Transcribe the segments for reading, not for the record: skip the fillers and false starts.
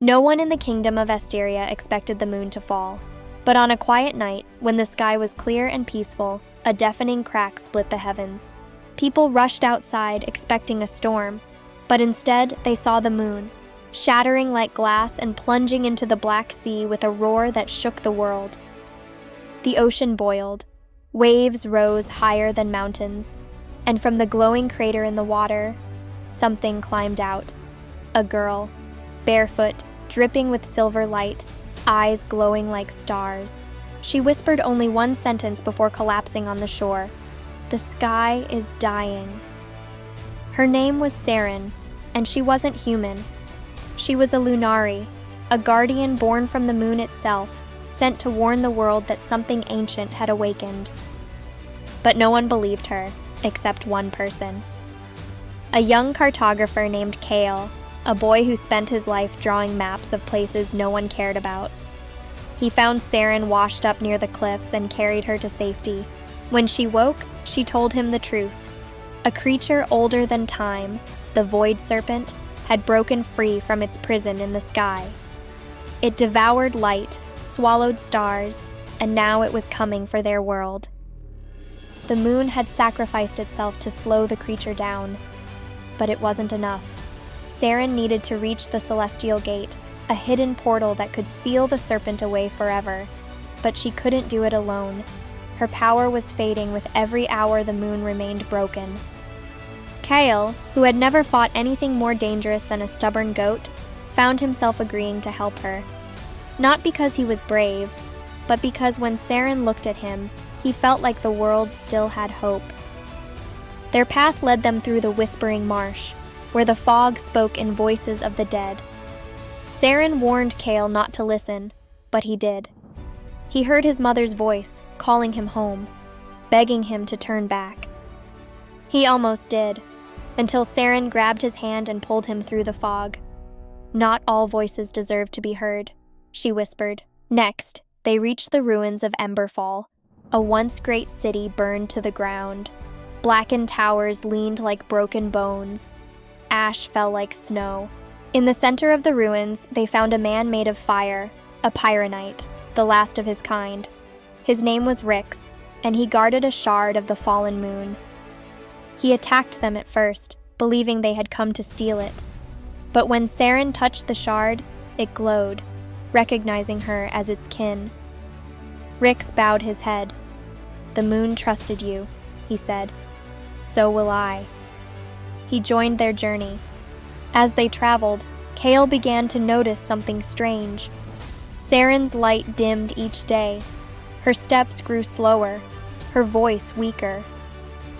No one in the kingdom of Asteria expected the moon to fall. But on a quiet night, when the sky was clear and peaceful, a deafening crack split the heavens. People rushed outside expecting a storm, but instead they saw the moon, shattering like glass and plunging into the Black Sea with a roar that shook the world. The ocean boiled. Waves rose higher than mountains, and from the glowing crater in the water, something climbed out. A girl, barefoot, dripping with silver light, eyes glowing like stars. She whispered only one sentence before collapsing on the shore. "The sky is dying." Her name was Serin, and she wasn't human. She was a Lunari, a guardian born from the moon itself, sent to warn the world that something ancient had awakened. But no one believed her, except one person. A young cartographer named Kael, a boy who spent his life drawing maps of places no one cared about. He found Serin washed up near the cliffs and carried her to safety. When she woke, she told him the truth. A creature older than time, the Void Serpent, had broken free from its prison in the sky. It devoured light, swallowed stars, and now it was coming for their world. The moon had sacrificed itself to slow the creature down, but it wasn't enough. Serin needed to reach the Celestial Gate, a hidden portal that could seal the serpent away forever. But she couldn't do it alone. Her power was fading with every hour the moon remained broken. Kael, who had never fought anything more dangerous than a stubborn goat, found himself agreeing to help her. Not because he was brave, but because when Serin looked at him, he felt like the world still had hope. Their path led them through the Whispering Marsh, where the fog spoke in voices of the dead. Serin warned Kael not to listen, but he did. He heard his mother's voice, calling him home, begging him to turn back. He almost did, until Serin grabbed his hand and pulled him through the fog. "Not all voices deserve to be heard," she whispered. Next, they reached the ruins of Emberfall, a once great city burned to the ground. Blackened towers leaned like broken bones. Ash fell like snow. In the center of the ruins, they found a man made of fire, a pyronite, the last of his kind. His name was Rhyx, and he guarded a shard of the fallen moon. He attacked them at first, believing they had come to steal it. But when Serin touched the shard, it glowed, recognizing her as its kin. Rhyx bowed his head. "The moon trusted you," he said. "So will I." He joined their journey. As they traveled, Kael began to notice something strange. Serin's light dimmed each day. Her steps grew slower, her voice weaker.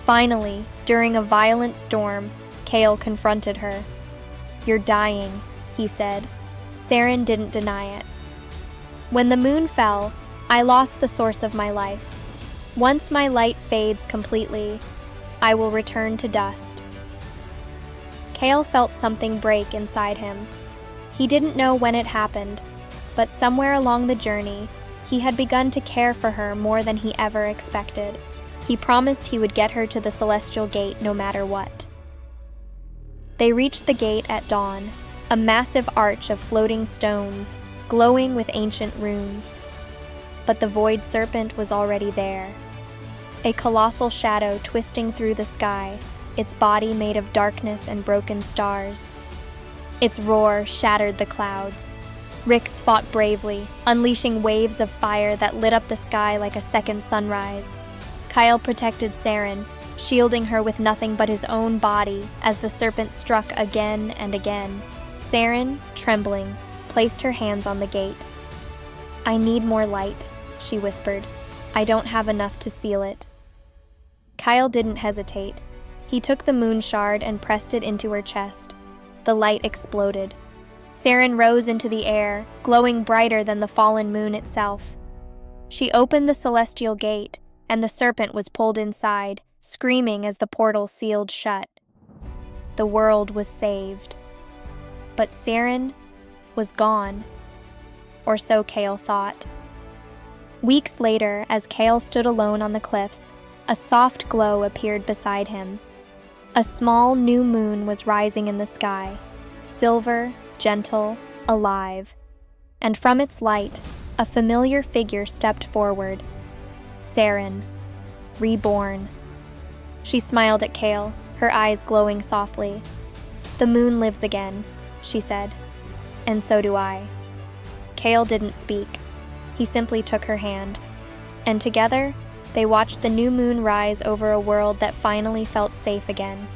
Finally, during a violent storm, Kael confronted her. "You're dying," he said. Serin didn't deny it. "When the moon fell, I lost the source of my life. Once my light fades completely, I will return to dust." Kael felt something break inside him. He didn't know when it happened, but somewhere along the journey, he had begun to care for her more than he ever expected. He promised he would get her to the Celestial Gate no matter what. They reached the gate at dawn, a massive arch of floating stones, glowing with ancient runes. But the Void Serpent was already there. A colossal shadow twisting through the sky, its body made of darkness and broken stars. Its roar shattered the clouds. Rhyx fought bravely, unleashing waves of fire that lit up the sky like a second sunrise. Kael protected Serin, shielding her with nothing but his own body as the serpent struck again and again. Serin, trembling, placed her hands on the gate. "I need more light," she whispered. "I don't have enough to seal it." Kael didn't hesitate. He took the moon shard and pressed it into her chest. The light exploded. Serin rose into the air, glowing brighter than the fallen moon itself. She opened the Celestial Gate, and the serpent was pulled inside, screaming as the portal sealed shut. The world was saved. But Serin was gone. Or so Kael thought. Weeks later, as Kael stood alone on the cliffs, a soft glow appeared beside him. A small new moon was rising in the sky, silver, gentle, alive. And from its light, a familiar figure stepped forward. Serin, reborn. She smiled at Kael, her eyes glowing softly. "The moon lives again," she said. "And so do I." Kael didn't speak. He simply took her hand. And together, they watched the new moon rise over a world that finally felt safe again.